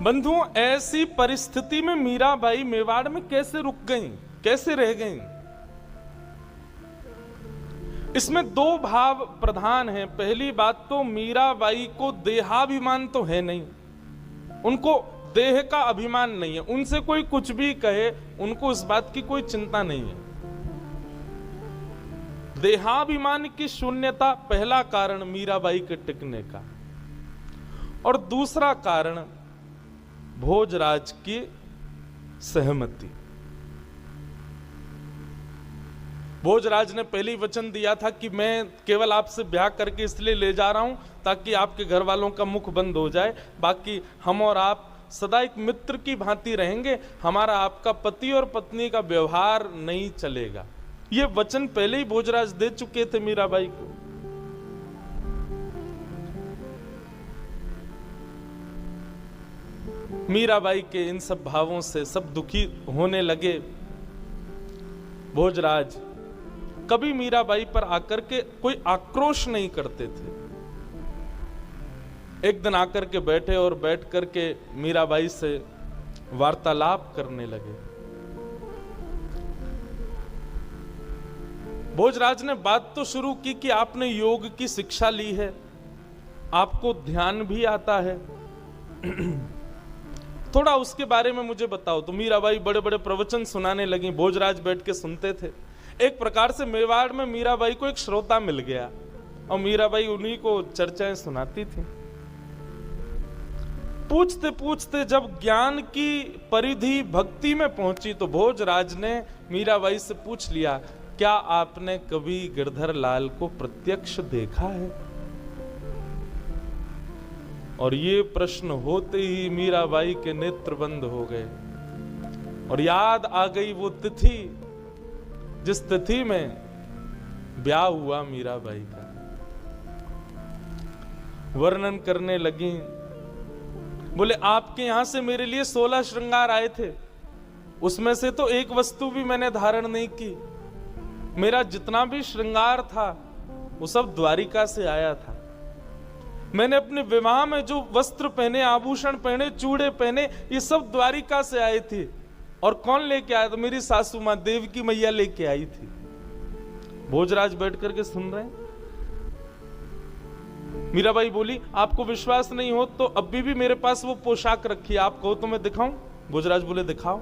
बंधुओं, ऐसी परिस्थिति में मीराबाई मेवाड़ में कैसे रुक गईं, कैसे रह गईं? इसमें दो भाव प्रधान हैं। पहली बात तो मीराबाई को देहाभिमान तो है नहीं, उनको देह का अभिमान नहीं है। उनसे कोई कुछ भी कहे, उनको इस बात की कोई चिंता नहीं है। देहाभिमान की शून्यता पहला कारण मीराबाई के टिकने का। और दूसरा कारण भोजराज की सहमति। भोजराज ने पहले ही वचन दिया था कि मैं केवल आपसे ब्याह करके इसलिए ले जा रहा हूं ताकि आपके घर वालों का मुख बंद हो जाए, बाकी हम और आप सदा एक मित्र की भांति रहेंगे, हमारा आपका पति और पत्नी का व्यवहार नहीं चलेगा। ये वचन पहले ही भोजराज दे चुके थे मीराबाई को। मीराबाई के इन सब भावों से सब दुखी होने लगे। भोजराज कभी मीराबाई पर आकर के कोई आक्रोश नहीं करते थे। एक दिन आकर के बैठे और बैठ करके मीराबाई से वार्तालाप करने लगे। भोजराज ने बात तो शुरू की कि आपने योग की शिक्षा ली है, आपको ध्यान भी आता है, थोड़ा उसके बारे में मुझे बताओ। तो मीराबाई बड़े बड़े प्रवचन सुनाने लगी। भोजराज बैठ के सुनते थे। एक प्रकार से मेवाड़ में मीराबाई को एक श्रोता मिल गया और मीराबाई उन्हीं को चर्चाएं सुनाती थी। पूछते पूछते जब ज्ञान की परिधि भक्ति में पहुंची तो भोजराज ने मीराबाई से पूछ लिया, क्या आपने कभी गिरधर लाल को प्रत्यक्ष देखा है? और ये प्रश्न होते ही मीराबाई के नेत्र बंद हो गए और याद आ गई वो तिथि जिस तिथि में ब्याह हुआ मीराबाई का। वर्णन करने लगी, बोले आपके यहां से मेरे लिए 16 श्रृंगार आए थे, उसमें से तो एक वस्तु भी मैंने धारण नहीं की। मेरा जितना भी श्रृंगार था वो सब द्वारिका से आया था। मैंने अपने विवाह में जो वस्त्र पहने, आभूषण पहने, चूड़े पहने, ये सब द्वारिका से आए थे। और कौन लेके आया था? मेरी सासू मां देवकी मैया लेके आई थी। भोजराज बैठ करके सुन रहे हैं। मीराबाई बोली, आपको विश्वास नहीं हो तो अभी भी मेरे पास वो पोशाक रखी है, आप कहो तो मैं दिखाऊं? भोजराज बोले दिखाओ।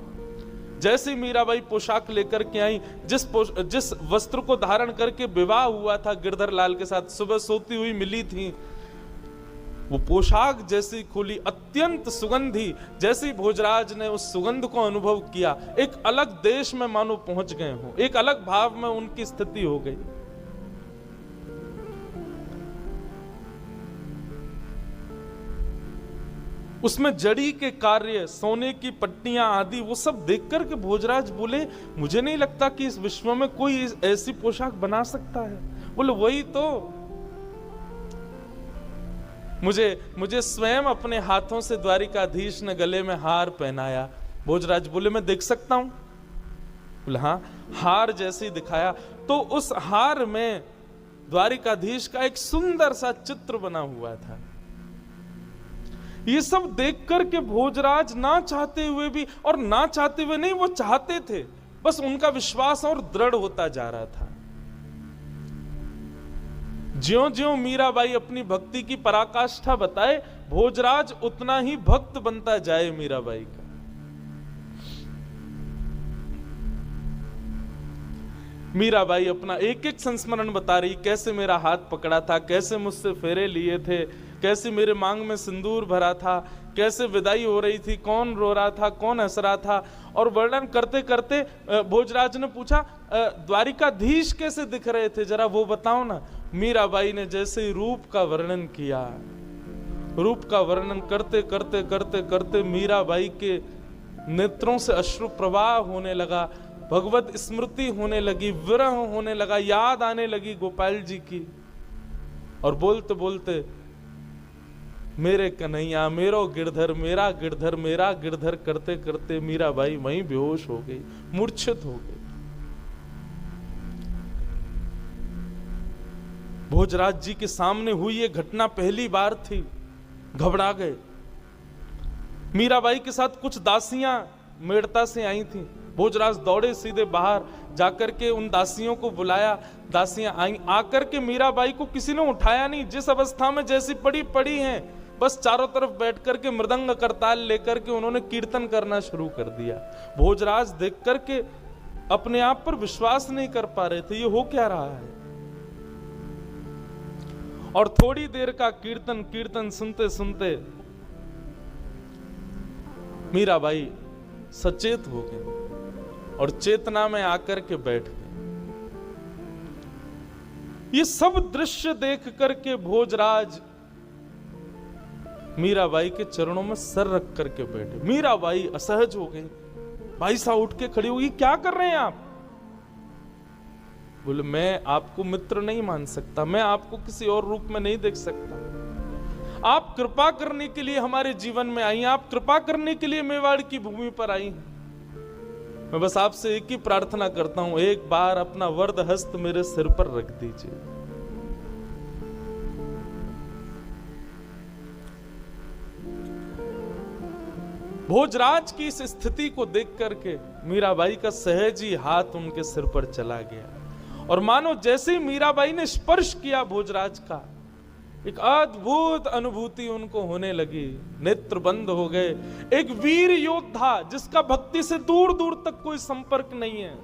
जैसे ही मीराबाई पोशाक लेकर के आई, जिस वस्त्र को धारण करके विवाह हुआ था गिरधर लाल के साथ, सुबह सोती हुई मिली थी, वो पोशाक जैसी खुली, अत्यंत सुगंधी। जैसे ही भोजराज ने उस सुगंध को अनुभव किया, एक अलग देश में मानो पहुंच गए हो, एक अलग भाव में उनकी स्थिति हो गई। उसमें जड़ी के कार्य, सोने की पट्टियां आदि, वो सब देख करके भोजराज बोले, मुझे नहीं लगता कि इस विश्व में कोई ऐसी पोशाक बना सकता है। बोले वही तो, मुझे स्वयं अपने हाथों से द्वारिकाधीश ने गले में हार पहनाया। भोजराज बोले मैं देख सकता हूं? बोले हाँ। हार जैसे ही दिखाया तो उस हार में द्वारिकाधीश का एक सुंदर सा चित्र बना हुआ था। ये सब देख करके भोजराज ना चाहते हुए भी, और ना चाहते हुए नहीं, वो चाहते थे, बस उनका विश्वास और दृढ़ होता जा रहा था। ज्यों ज्यों मीराबाई अपनी भक्ति की पराकाष्ठा बताए, भोजराज उतना ही भक्त बनता जाए मीराबाई का। मीराबाई अपना एक एक संस्मरण बता रही, कैसे मेरा हाथ पकड़ा था, कैसे मुझसे फेरे लिए थे, कैसे मेरे मांग में सिंदूर भरा था, कैसे विदाई हो रही थी, कौन रो रहा था, कौन हंस रहा था। और वर्णन करते करते भोजराज ने पूछा, द्वारिकाधीश कैसे दिख रहे थे, जरा वो बताओ ना। मीराबाई ने जैसे ही रूप का वर्णन किया, रूप का वर्णन करते करते करते करते मीराबाई के नेत्रों से अश्रु प्रवाह होने लगा, भगवत स्मृति होने लगी, विरह होने लगा, याद आने लगी गोपाल जी की। और बोलते बोलते मेरे कन्हैया, मेरो गिरधर, मेरा गिरधर, मेरा गिरधर करते करते मीराबाई वहीं बेहोश हो गई, मूर्छित हो गई। भोजराज जी के सामने हुई ये घटना पहली बार थी, घबरा गए। मीराबाई के साथ कुछ दासियां मेड़ता से आई थीं। भोजराज दौड़े सीधे बाहर जाकर के उन दासियों को बुलाया। दासियां आई, आकर के मीराबाई को किसी ने उठाया नहीं, जिस अवस्था में जैसी पड़ी हैं, बस चारों तरफ बैठ करके मृदंग करताल लेकर के उन्होंने कीर्तन करना शुरू कर दिया। भोजराज देख करके अपने आप पर विश्वास नहीं कर पा रहे थे, ये हो क्या रहा है। और थोड़ी देर का कीर्तन सुनते सुनते मीराबाई सचेत हो गई और चेतना में आकर के बैठ गए। ये सब दृश्य देख करके भोजराज मीराबाई के चरणों में सर रख करके बैठे। मीराबाई असहज हो गई, भाई साहब उठ के खड़ी होगी, क्या कर रहे हैं आप? बोले मैं आपको मित्र नहीं मान सकता, मैं आपको किसी और रूप में नहीं देख सकता। आप कृपा करने के लिए हमारे जीवन में आई, आप कृपा करने के लिए मेवाड़ की भूमि पर आई हैं। मैं बस आपसे एक ही प्रार्थना करता हूं, एक बार अपना वरद हस्त मेरे सिर पर रख दीजिए। भोजराज की इस स्थिति को देख करके मीराबाई का सहज ही हाथ उनके सिर पर चला गया और मानो जैसे ही मीराबाई ने स्पर्श किया भोजराज का, एक अद्भुत अनुभूति उनको होने लगी, नेत्र बंद हो गए। एक वीर योद्धा जिसका भक्ति से दूर दूर तक कोई संपर्क नहीं है,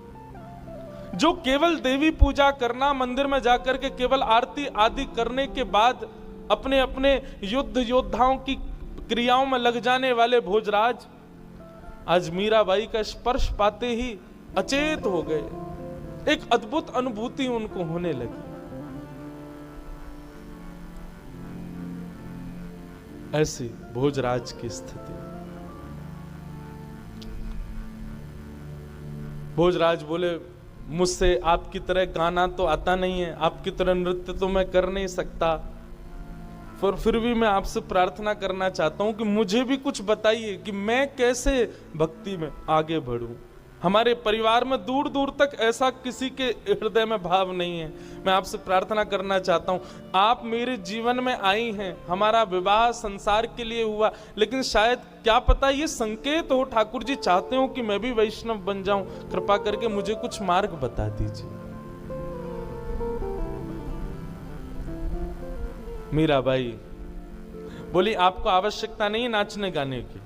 जो केवल देवी पूजा करना, मंदिर में जाकर के केवल आरती आदि करने के बाद अपने अपने युद्ध योद्धाओं की क्रियाओं में लग जाने वाले भोजराज आज मीराबाई का स्पर्श पाते ही अचेत हो गए। एक अद्भुत अनुभूति उनको होने लगी। ऐसी भोजराज की स्थिति। भोजराज बोले मुझसे आपकी तरह गाना तो आता नहीं है, आपकी तरह नृत्य तो मैं कर नहीं सकता, पर फिर भी मैं आपसे प्रार्थना करना चाहता हूं कि मुझे भी कुछ बताइए कि मैं कैसे भक्ति में आगे बढ़ूं। हमारे परिवार में दूर दूर तक ऐसा किसी के हृदय में भाव नहीं है। मैं आपसे प्रार्थना करना चाहता हूं, आप मेरे जीवन में आई हैं, हमारा विवाह संसार के लिए हुआ, लेकिन शायद क्या पता ये संकेत हो, ठाकुर जी चाहते हो कि मैं भी वैष्णव बन जाऊं, कृपा करके मुझे कुछ मार्ग बता दीजिए। मीराबाई बोली आपको आवश्यकता नहीं नाचने गाने की,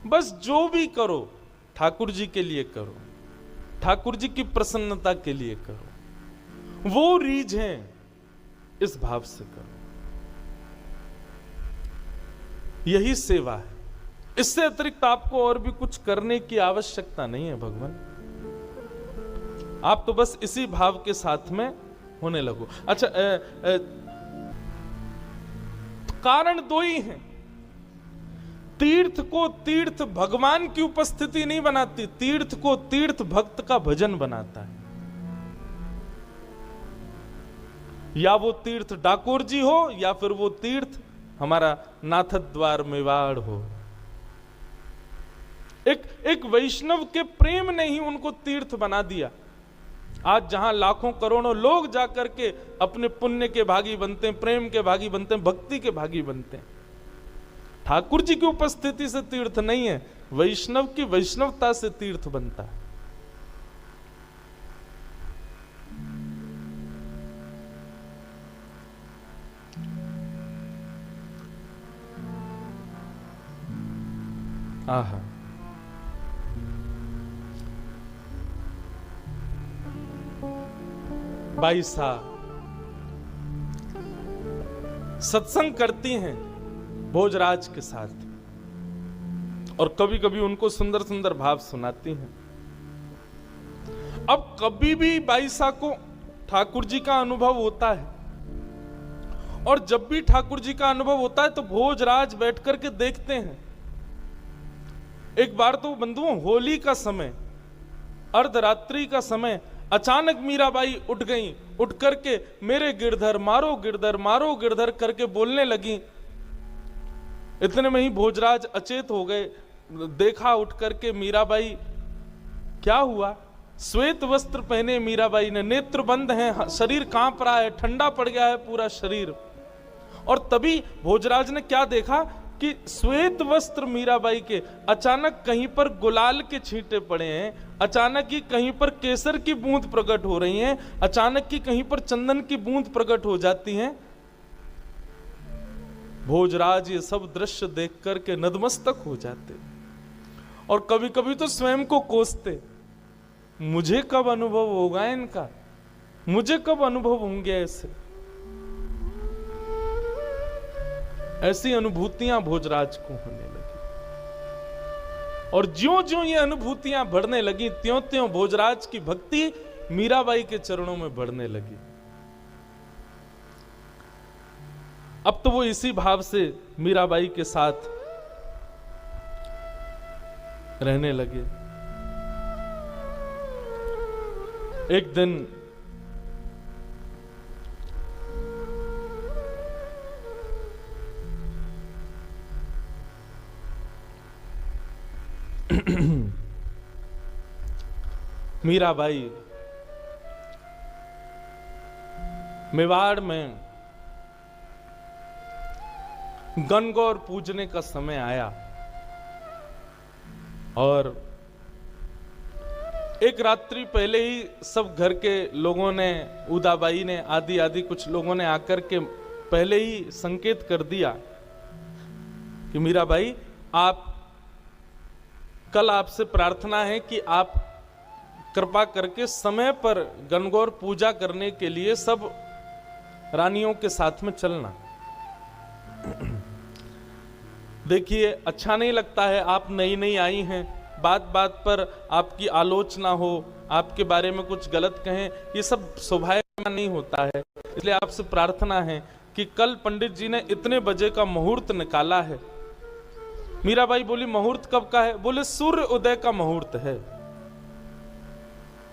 बस जो भी करो ठाकुर जी के लिए करो, ठाकुर जी की प्रसन्नता के लिए करो, वो रीझें इस भाव से करो, यही सेवा है। इससे अतिरिक्त आपको और भी कुछ करने की आवश्यकता नहीं है भगवान, आप तो बस इसी भाव के साथ में होने लगो। अच्छा, कारण दो ही हैं। तीर्थ को तीर्थ भगवान की उपस्थिति नहीं बनाती, तीर्थ को तीर्थ भक्त का भजन बनाता है। या वो तीर्थ डाकोर जी हो या फिर वो तीर्थ हमारा नाथद्वार मेवाड़ हो। एक वैष्णव के प्रेम ने ही उनको तीर्थ बना दिया। आज जहां लाखों करोड़ों लोग जाकर के अपने पुण्य के भागी बनते हैं, प्रेम के भागी बनते हैं, भक्ति के भागी बनते हैं, ठाकुर जी की उपस्थिति से तीर्थ नहीं है, वैष्णव की वैष्णवता से तीर्थ बनता है। आहा, बाई साहब सत्संग करती हैं भोजराज के साथ और कभी कभी उनको सुंदर सुंदर भाव सुनाती हैं। अब कभी भी बाई साहब को ठाकुर जी का अनुभव होता है और जब भी ठाकुर जी का अनुभव होता है तो भोजराज बैठ करके देखते हैं। एक बार तो बंधुओं होली का समय, अर्धरात्रि का समय, अचानक मीराबाई उठ गई, उठ करके मेरे गिरधर मारो गिरधर मारो गिरधर करके बोलने लगी। इतने में ही भोजराज अचेत हो गए। देखा उठ करके मीराबाई, क्या हुआ? श्वेत वस्त्र पहने मीराबाई ने, नेत्र बंद हैं, शरीर कांप रहा है, ठंडा पड़ गया है पूरा शरीर। और तभी भोजराज ने क्या देखा कि श्वेत वस्त्र मीराबाई के अचानक कहीं पर गुलाल के छींटे पड़े हैं, अचानक ही कहीं पर केसर की बूंद प्रकट हो रही हैं, अचानक ही कहीं पर चंदन की बूंद प्रकट हो जाती हैं। भोजराज ये सब दृश्य देख करके नतमस्तक हो जाते और कभी कभी तो स्वयं को कोसते, मुझे कब अनुभव होगा इनका, मुझे कब अनुभव होंगे ऐसे। ऐसी अनुभूतियां भोजराज को होने लगी और ज्यों ज्यों ये अनुभूतियां बढ़ने लगी त्यों त्यों भोजराज की भक्ति मीराबाई के चरणों में बढ़ने लगी। अब तो वो इसी भाव से मीराबाई के साथ रहने लगे। एक दिन मीराबाई मेवाड़ में गणगौर पूजने का समय आया और एक रात्रि पहले ही सब घर के लोगों ने, उदाबाई ने, आदि कुछ लोगों ने आकर के पहले ही संकेत कर दिया कि मीराबाई आप कल आपसे प्रार्थना है कि आप कृपा करके समय पर गणगौर पूजा करने के लिए सब रानियों के साथ में चलना। देखिए अच्छा नहीं लगता है, आप नई नई आई हैं, बात बात पर आपकी आलोचना हो, आपके बारे में कुछ गलत कहें, ये सब शोभायमान नहीं होता है। इसलिए आपसे प्रार्थना है कि कल पंडित जी ने इतने बजे का मुहूर्त निकाला है। मीराबाई बोली मुहूर्त कब का है? बोले सूर्य उदय का मुहूर्त है।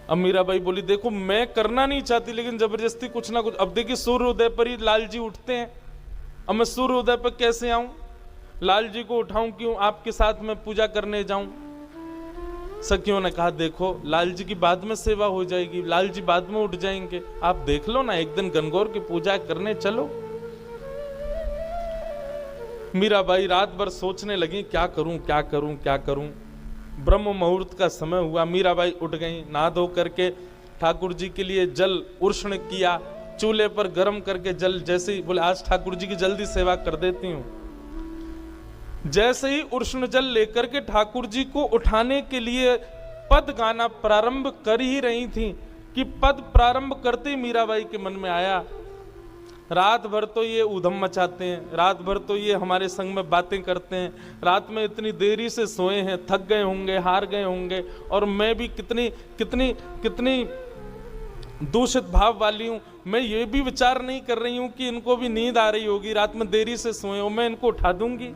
अब मीराबाई बोली देखो मैं करना नहीं चाहती लेकिन जबरदस्ती कुछ ना कुछ, अब देखिए सूर्य उदय पर ही लाल जी उठते हैं, अब मैं सूर्य उदय पर कैसे आऊं, लाल जी को उठाऊं क्यों, आपके साथ में पूजा करने जाऊं। सखियों ने कहा देखो लाल जी की बाद में सेवा हो जाएगी, लाल जी बाद में उठ जाएंगे, आप देख लो ना एक दिन गणगौर की पूजा करने चलो। मीराबाई रात भर सोचने लगी क्या करूं क्या करूं क्या करूं। ब्रह्म मुहूर्त का समय हुआ, मीराबाई उठ गई, नहा धो करके ठाकुर जी के लिए जल उष्ण किया, चूल्हे पर गर्म करके जल, जैसे ही बोले आज ठाकुर जी की जल्दी सेवा कर देती हूँ। जैसे ही उष्ण जल लेकर के ठाकुर जी को उठाने के लिए पद गाना प्रारंभ कर ही रही थी कि पद प्रारंभ करते ही मीराबाई के मन में आया रात भर तो ये ऊधम मचाते हैं, रात भर तो ये हमारे संग में बातें करते हैं, रात में इतनी देरी से सोए हैं, थक गए होंगे, हार गए होंगे, और मैं भी कितनी कितनी कितनी दूषित भाव वाली हूं। मैं ये भी विचार नहीं कर रही हूं कि इनको भी नींद आ रही होगी, रात में देरी से सोए हो, मैं इनको उठा दूंगी।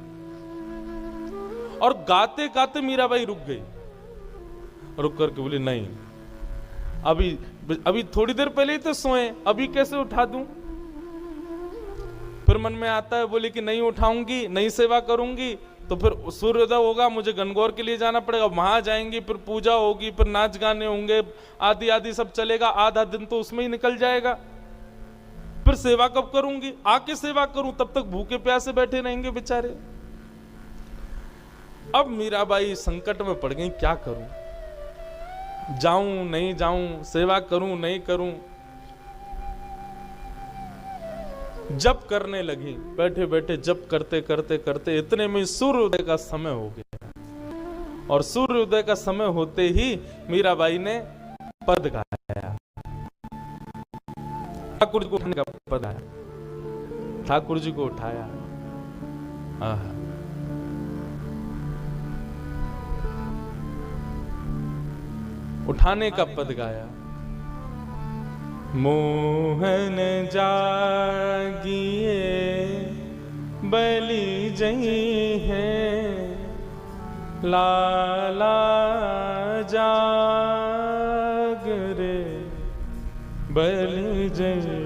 और गाते गाते मीराबाई रुक गई, रुक करके बोली नहीं अभी थोड़ी देर पहले ही तो सोए, अभी कैसे उठा दूं। फिर मन में आता है बोले कि नहीं उठाऊंगी, नहीं सेवा करूंगी तो फिर सूर्योदय होगा, मुझे गणगौर के लिए जाना पड़ेगा, वहां जाएंगी, फिर पूजा होगी, फिर नाच गाने होंगे, आदि आदि सब चलेगा, आधा दिन तो उसमें ही निकल जाएगा। फिर सेवा कब करूंगी, आके सेवा करूं तब तक भूखे प्यासे बैठे रहेंगे बेचारे। अब मीराबाई संकट में पड़ गई, क्या करूं, जाऊं नहीं जाऊं, सेवा करूं नहीं करूं। जप करने लगी, बैठे बैठे जप करते करते करते इतने में सूर्योदय का समय हो गया, और सूर्योदय का समय होते ही मीराबाई ने पद गाया, ठाकुर जी को उठाने का पद गाया, ठाकुर जी को उठाया, उठाने का पद गाया। मोहन जागिए बलि जई है, लाला जाग रे बलि जई,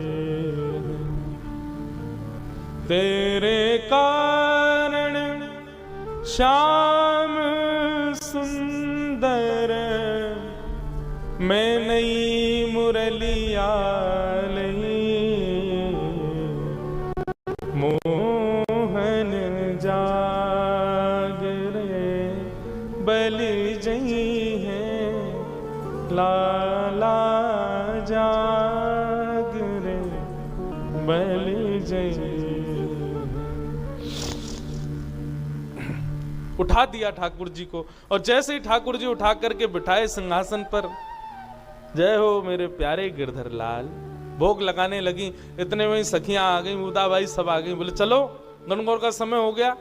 तेरे कारण श्याम सुंदर मैं नई मुरलिया लई, मोहन जा बैली जई है, लाला जाग रे बैली जई। उठा दिया ठाकुर जी को, और जैसे ही ठाकुर जी उठा करके बिठाए सिंहासन पर, जय हो मेरे प्यारे गिरधर लाल, भोग लगाने लगी। इतने में सखियां आ गई, उदाबाई सब आ गई, बोले चलो गणगौर का समय हो गया।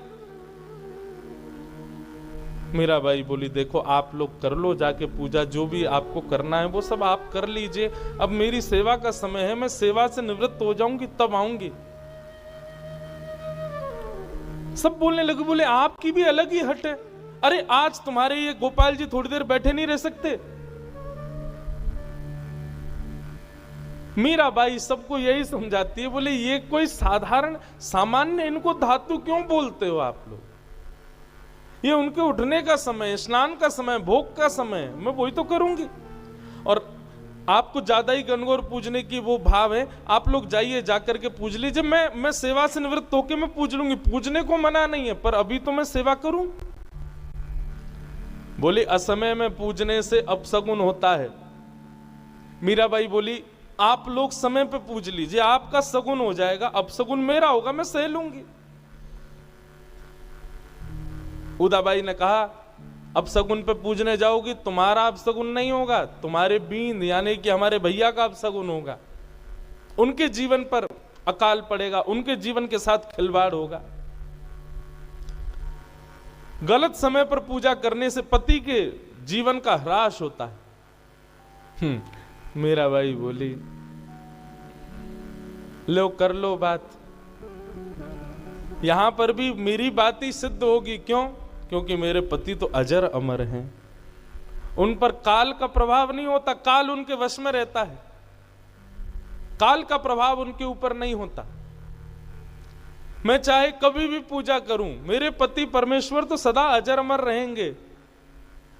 मीराबाई बोली देखो आप लोग कर लो जाके पूजा, जो भी आपको करना है वो सब आप कर लीजिए, अब मेरी सेवा का समय है, मैं सेवा से निवृत्त हो जाऊंगी तब आऊंगी। सब बोलने लगे, बोले आपकी भी अलग ही हट है, अरे आज तुम्हारे ये गोपाल जी थोड़ी देर बैठे नहीं रह सकते। मीराबाई सबको यही समझाती है, बोले ये कोई साधारण सामान्य इनको धातु क्यों बोलते हो आप लोग, ये उनके उठने का समय, स्नान का समय, भोग का समय, मैं वही तो करूंगी। और आपको ज्यादा ही गणगौर पूजने की वो भाव है, आप लोग जाइए जाकर के पूज लीजिए, मैं सेवा से निवृत्त होकर मैं पूज लूंगी, पूजने को मना नहीं है, पर अभी तो मैं सेवा करूं। बोली असमय में पूजने से अपशगुन होता है। मीराबाई बोली आप लोग समय पे पूज लीजिए, आपका सगुन हो जाएगा, अपशगुन मेरा होगा, मैं सह लूंगी। उदाबाई ने कहा अपशगुन पे पूजने जाओगी, तुम्हारा अपशगुन नहीं होगा, तुम्हारे बींद यानी कि हमारे भैया का अपशगुन होगा, उनके जीवन पर अकाल पड़ेगा, उनके जीवन के साथ खिलवाड़ होगा। गलत समय पर पूजा करने से पति के जीवन का ह्रास होता है। मीराबाई बोली लो कर लो बात, यहां पर भी मेरी बात ही सिद्ध होगी। क्यों? क्योंकि मेरे पति तो अजर अमर हैं, उन पर काल का प्रभाव नहीं होता, काल उनके वश में रहता है, काल का प्रभाव उनके ऊपर नहीं होता। मैं चाहे कभी भी पूजा करूं, मेरे पति परमेश्वर तो सदा अजर अमर रहेंगे।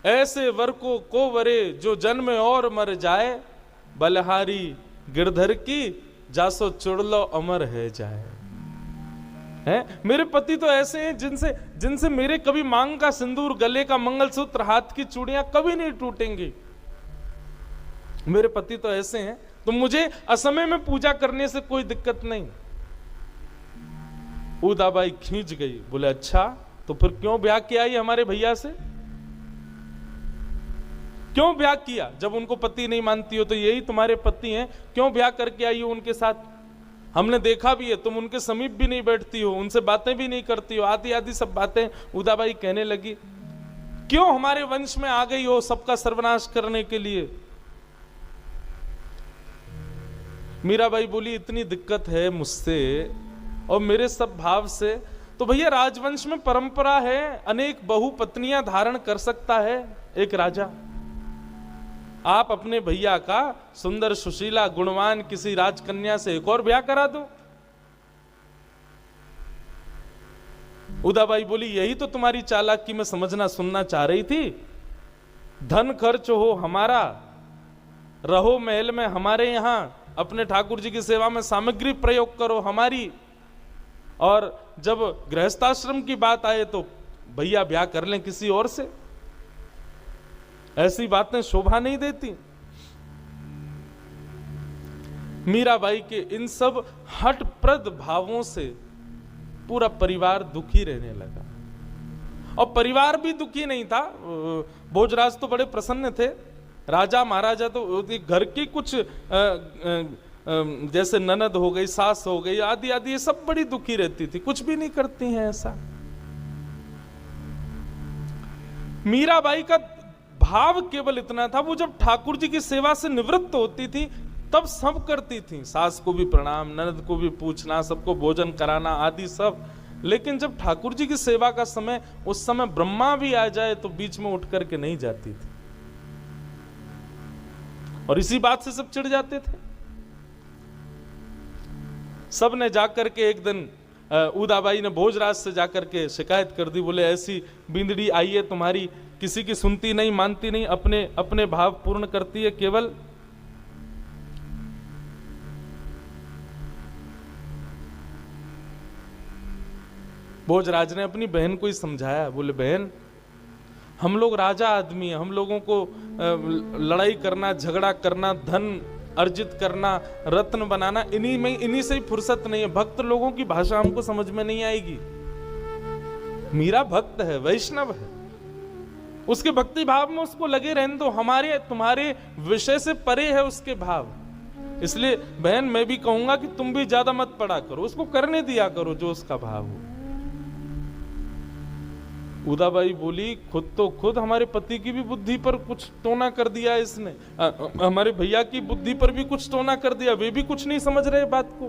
ऐसे वर को वरे जो जन्म और मर जाए, बलहारी गिरधर की जासो चुड़लो अमर है जाए। है मेरे पति तो ऐसे हैं जिनसे मेरे कभी मांग का सिंदूर, गले का मंगलसूत्र, हाथ की चूड़ियां कभी नहीं टूटेंगी। मेरे पति तो ऐसे हैं, तो मुझे असमय में पूजा करने से कोई दिक्कत नहीं। उदाबाई खींच गई, बोले अच्छा तो फिर क्यों ब्याह किया ये हमारे भैया से, क्यों ब्याह किया? जब उनको पति नहीं मानती हो तो यही तुम्हारे पति हैं, क्यों ब्याह करके आई हो उनके साथ? हमने देखा भी है, तुम उनके समीप भी नहीं बैठती हो, उनसे बातें भी नहीं करती हो, आदि आदि सब बातें उदाबाई कहने लगी। क्यों हमारे वंश में आ गई हो सबका सर्वनाश करने के लिए? मीराबाई बोली इतनी दिक्कत है मुझसे और मेरे सब भाव से, तो भैया राजवंश में परंपरा है, अनेक बहु पत्नियां धारण कर सकता है एक राजा। आप अपने भैया का सुंदर सुशीला गुणवान किसी राजकन्या से एक और ब्याह करा दो। उदाबाई बोली यही तो तुम्हारी चालाकी में समझना सुनना चाह रही थी। धन खर्च हो हमारा, रहो महल में हमारे यहां, अपने ठाकुर जी की सेवा में सामग्री प्रयोग करो हमारी, और जब गृहस्थाश्रम की बात आए तो भैया ब्याह कर लें किसी और से। ऐसी बातें शोभा नहीं देती। मीराबाई के इन सब हठप्रद भावों से पूरा परिवार दुखी रहने लगा, और परिवार भी दुखी नहीं था। भोजराज तो बड़े प्रसन्न थे, राजा महाराजा तो घर की कुछ जैसे ननद हो गई, सास हो गई, आदि आदि ये सब बड़ी दुखी रहती थी, कुछ भी नहीं करती हैं ऐसा। मीराबाई का भाव केवल इतना था, वो जब ठाकुर जी की सेवा से निवृत्त होती थी तब सब करती थी, सास को भी प्रणाम, ननद को भी पूछना, सबको भोजन कराना आदि सब। लेकिन जब ठाकुर जी की सेवा का समय, उस समय ब्रह्मा भी आ जाए तो बीच में उठ करके नहीं जाती थी, और इसी बात से सब चिढ़ जाते थे। सब ने जाकर के एक दिन उदाबाई ने भोजराज से जाकर के शिकायत कर दी, बोले ऐसी बिंदड़ी आई है तुम्हारी, किसी की सुनती नहीं, मानती नहीं, अपने अपने भाव पूर्ण करती है केवल। भोजराज ने अपनी बहन को ही समझाया, बोले बहन हम लोग राजा आदमी हैं, हम लोगों को लड़ाई करना, झगड़ा करना, धन अर्जित करना, रत्न बनाना, इन्हीं से ही फुर्सत नहीं है। भक्त लोगों की भाषा हमको समझ में नहीं आएगी। मीरा भक्त है, वैष्णव है, उसके भक्ति भाव में उसको लगे रहने दो। हमारे तुम्हारे विषय से परे है उसके भाव। इसलिए बहन मैं भी कहूंगा कि तुम भी ज्यादा मत पढ़ा करो, उसको करने दिया करो जो उसका भाव हो। उदाबाई बोली, खुद हमारे पति की भी बुद्धि पर कुछ टोना कर दिया इसने, हमारे भैया की बुद्धि पर भी कुछ टोना कर दिया, वे भी कुछ नहीं समझ रहे बात को।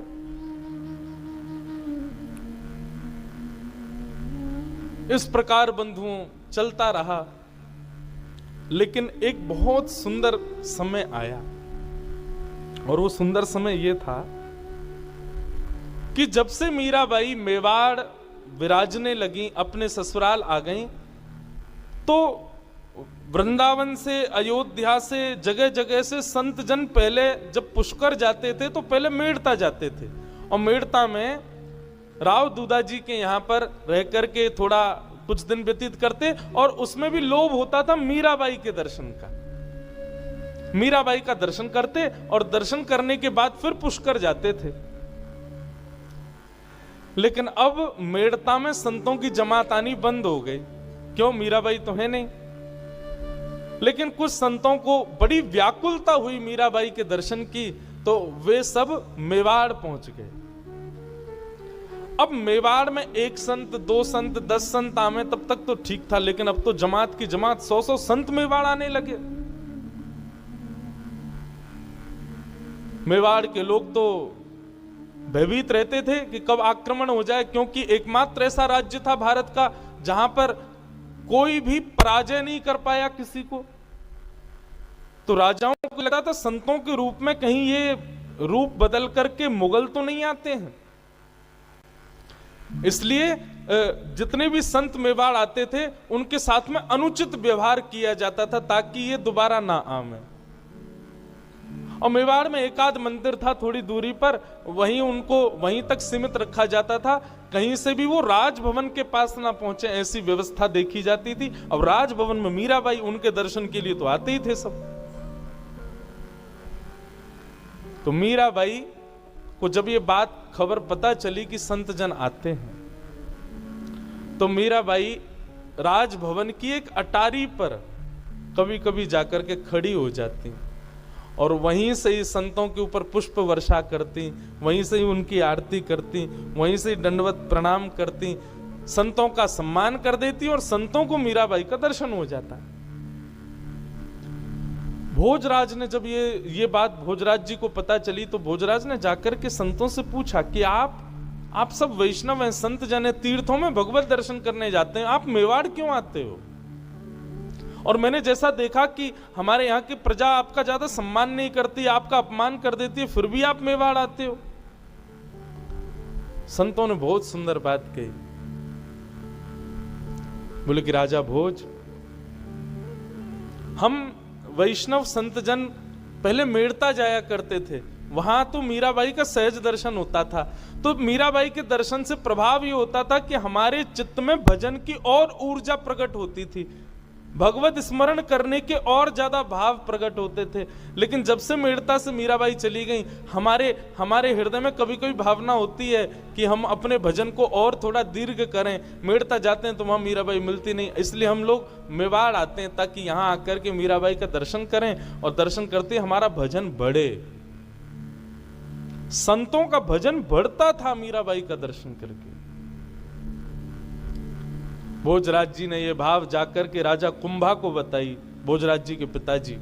इस प्रकार बंधुओं चलता रहा, लेकिन एक बहुत सुंदर समय आया, और वो सुंदर समय ये था कि जब से मीराबाई मेवाड़ विराजने लगी, अपने ससुराल आ गईं, तो वृंदावन से, अयोध्या से, जगह जगह से संत जन पहले जब पुष्कर जाते थे तो पहले मेड़ता जाते थे, और मेड़ता में राव दूधा जी के यहाँ पर रह करके थोड़ा कुछ दिन व्यतीत करते, और उसमें भी लोभ होता था मीराबाई के दर्शन का। मीराबाई का दर्शन करते और दर्शन करने के बाद फिर पुष्कर जाते थे। लेकिन अब मेड़ता में संतों की जमात आनी बंद हो गई। क्यों? मीराबाई तो है नहीं। लेकिन कुछ संतों को बड़ी व्याकुलता हुई मीराबाई के दर्शन की, तो वे सब मेवाड़ पहुंच गए। अब मेवाड़ में एक संत, 2 संत, 10 संत आवे तब तक तो ठीक था, लेकिन अब तो जमात की जमात 100-100 संत मेवाड़ आने लगे। मेवाड़ के लोग तो भयभीत रहते थे कि कब आक्रमण हो जाए, क्योंकि एकमात्र ऐसा राज्य था भारत का जहां पर कोई भी पराजय नहीं कर पाया किसी को। तो राजाओं को लगता था संतों के रूप में कहीं ये रूप बदल करके मुगल तो नहीं आते हैं। इसलिए जितने भी संत मेवाड़ आते थे उनके साथ में अनुचित व्यवहार किया जाता था, ताकि ये दोबारा ना आवे। और मेवाड़ में एक आध मंदिर था थोड़ी दूरी पर, वहीं उनको वहीं तक सीमित रखा जाता था, कहीं से भी वो राजभवन के पास ना पहुंचे, ऐसी व्यवस्था देखी जाती थी। अब राजभवन में मीराबाई, उनके दर्शन के लिए तो आते ही थे सब। तो मीराबाई को जब ये बात खबर पता चली कि संत जन आते हैं, तो मीराबाई राजभवन की एक अटारी पर कभी कभी जाकर के खड़ी हो जाती और वहीं से ही संतों के ऊपर पुष्प वर्षा करती, वहीं से ही उनकी आरती करती, वहीं से ही दंडवत प्रणाम करती, संतों का सम्मान कर देती और संतों को मीराबाई का दर्शन हो जाता। भोजराज ने जब ये बात भोजराज जी को पता चली, तो भोजराज ने जाकर के संतों से पूछा कि आप सब वैष्णव हैं, संत जन हैं, तीर्थों में भगवत दर्शन करने जाते हैं, आप मेवाड़ क्यों आते हो? और मैंने जैसा देखा कि हमारे यहाँ की प्रजा आपका ज्यादा सम्मान नहीं करती, आपका अपमान कर देती है, फिर भी आप मेवाड़ आते हो। संतों ने बहुत सुंदर बात कही। बोले कि राजा भोज, हम वैष्णव संत जन पहले मेड़ता जाया करते थे, वहां तो मीराबाई का सहज दर्शन होता था। तो मीराबाई के दर्शन से प्रभाव ये होता था कि हमारे चित्त में भजन की और ऊर्जा प्रकट होती थी, भगवत स्मरण करने के और ज्यादा भाव प्रकट होते थे। लेकिन जब से मेड़ता से मीराबाई चली गई, हमारे हृदय में कभी कभी भावना होती है कि हम अपने भजन को और थोड़ा दीर्घ करें। मेड़ता जाते हैं तो वहां मीराबाई मिलती नहीं, इसलिए हम लोग मेवाड़ आते हैं ताकि यहाँ आकर के मीराबाई का दर्शन करें, और दर्शन करते हमारा भजन बढ़े। संतों का भजन बढ़ता था मीराबाई का दर्शन करके। भोजराज जी ने यह भाव जाकर के राजा कुंभा को बताई, भोजराज जी के पिताजी।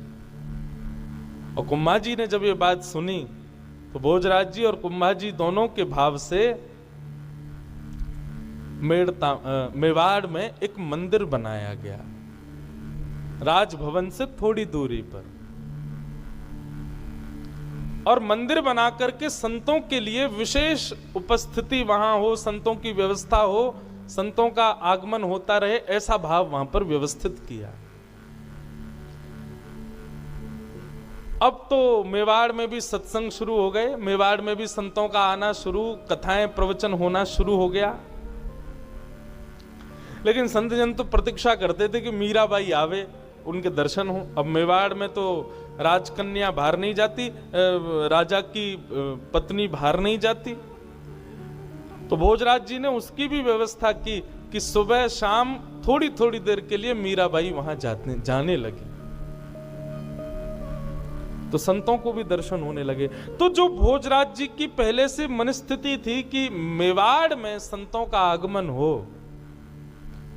और कुंभा जी ने जब ये बात सुनी, तो भोजराज जी और कुंभा जी दोनों के भाव से मेवाड़ में एक मंदिर बनाया गया, राजभवन से थोड़ी दूरी पर। और मंदिर बना करके संतों के लिए विशेष उपस्थिति वहां हो, संतों की व्यवस्था हो, संतों का आगमन होता रहे, ऐसा भाव वहां पर व्यवस्थित किया। अब तो मेवाड़ में भी सत्संग शुरू हो गए, मेवाड़ में भी संतों का आना शुरू, कथाएं प्रवचन होना शुरू हो गया। लेकिन संत जन तो प्रतीक्षा करते थे कि मीराबाई आवे, उनके दर्शन हो। अब मेवाड़ में तो राजकन्या बाहर नहीं जाती, राजा की पत्नी बाहर नहीं जाती, तो भोजराज जी ने उसकी भी व्यवस्था की कि सुबह शाम थोड़ी थोड़ी देर के लिए मीराबाई वहां जाने लगी, तो संतों को भी दर्शन होने लगे। तो जो भोजराज जी की पहले से मनस्थिति थी कि मेवाड़ में संतों का आगमन हो,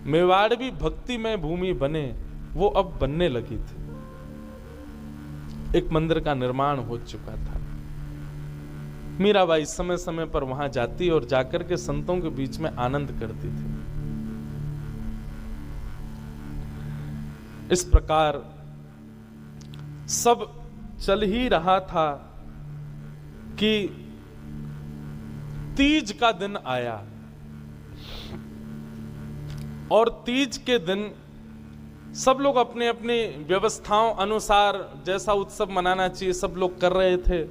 मेवाड़ भी भक्ति में भूमि बने, वो अब बनने लगी थी। एक मंदिर का निर्माण हो चुका था। मीराबाई समय समय पर वहां जाती और जाकर के संतों के बीच में आनंद करती थी। इस प्रकार सब चल ही रहा था कि तीज का दिन आया, और तीज के दिन सब लोग अपने अपने व्यवस्थाओं अनुसार जैसा उत्सव मनाना चाहिए सब लोग कर रहे थे।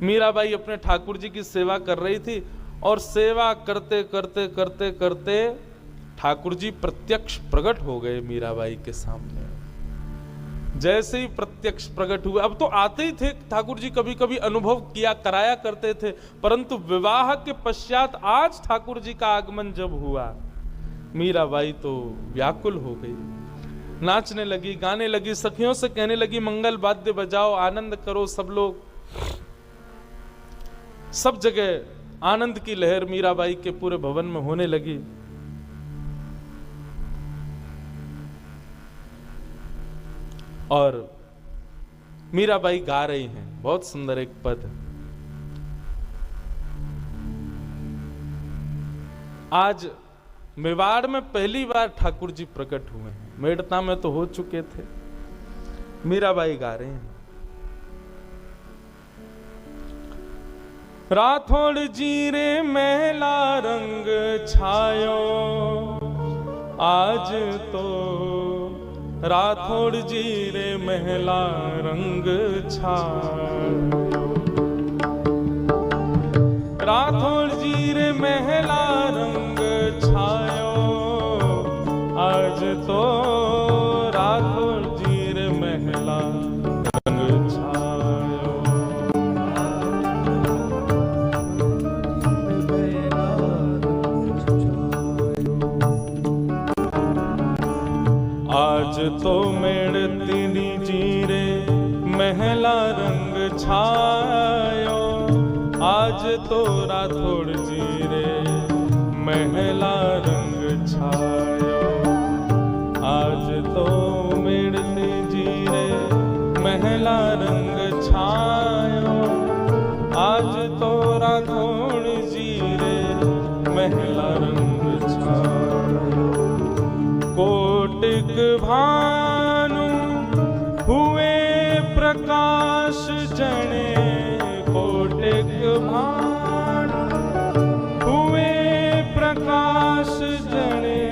मीराबाई अपने ठाकुर जी की सेवा कर रही थी, और सेवा करते करते करते करते ठाकुर जी प्रत्यक्ष प्रकट हो गए मीराबाई के सामने। जैसे ही प्रत्यक्ष प्रकट हुए, अब तो आते ही थे ठाकुर जी, कभी कभी अनुभव किया कराया करते थे, परंतु विवाह के पश्चात आज ठाकुर जी का आगमन जब हुआ, मीराबाई तो व्याकुल हो गई, नाचने लगी, गाने लगी, सखियों से कहने लगी मंगल वाद्य बजाओ, आनंद करो सब लोग। सब जगह आनंद की लहर मीराबाई के पूरे भवन में होने लगी। और मीराबाई गा रही हैं बहुत सुंदर एक पद। आज मेवाड़ में पहली बार ठाकुर जी प्रकट हुए हैं, मेड़ता में तो हो चुके थे। मीराबाई गा रहे हैं, राठौड़ जी रे महला रंग छायो, आज तो राठौड़ जी रे महला रंग छायो, राठौड़ जी रे महला रंग छायो, आज तो राठौड़ जी रे महला रंग छायो। आज तो मेड़ती जी रे महला रंग छायो, आज तो राठौड़ जी रे महला रंग छायो, आज तो मेड़ती जी रे महला रंग छायो, आज तो राठौड़ जी रे महला रंग छायो। कोटिक भानु हुए प्रकाश जने, कोटिक भानु हुए प्रकाश जने,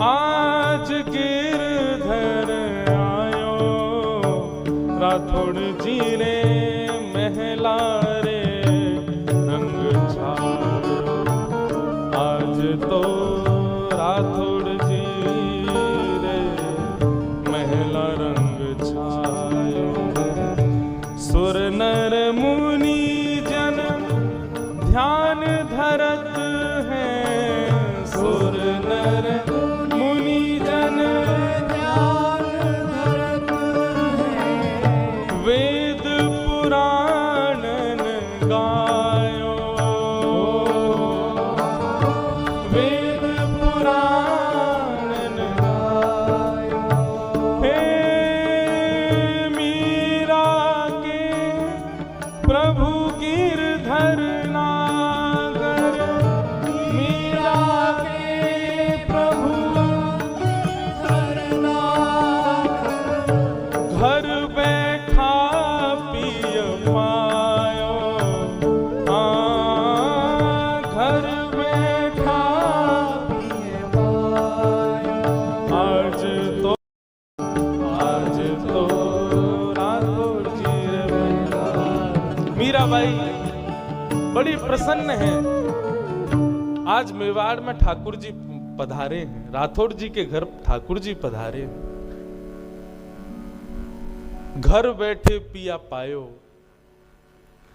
आज गिरधर आयो, राठौड़ जी रे महला रे रंग छायो, आज तो राठौड़ जी रे महला रंग छायो। सुर नर मुनि जन ध्यान धरत हैं, सुर नर मुनि जन ध्यान धरत हैं, वेद पुराणन गायो, वेद पुराणन गायो। हे मीरा के प्रभु गिरधर नागर, मीरा के प्रभु गिरधर नागर, घर बैठा पिय पायो, घर बैठा पिय पायो, आज तो राठौड़ जी रे महला। मीराबाई बड़ी प्रसन्न है, आज मेवाड़ में ठाकुर जी पधारे हैं, राठौर जी के घर ठाकुर जी पधारे हैं। घर बैठे पिया पायो,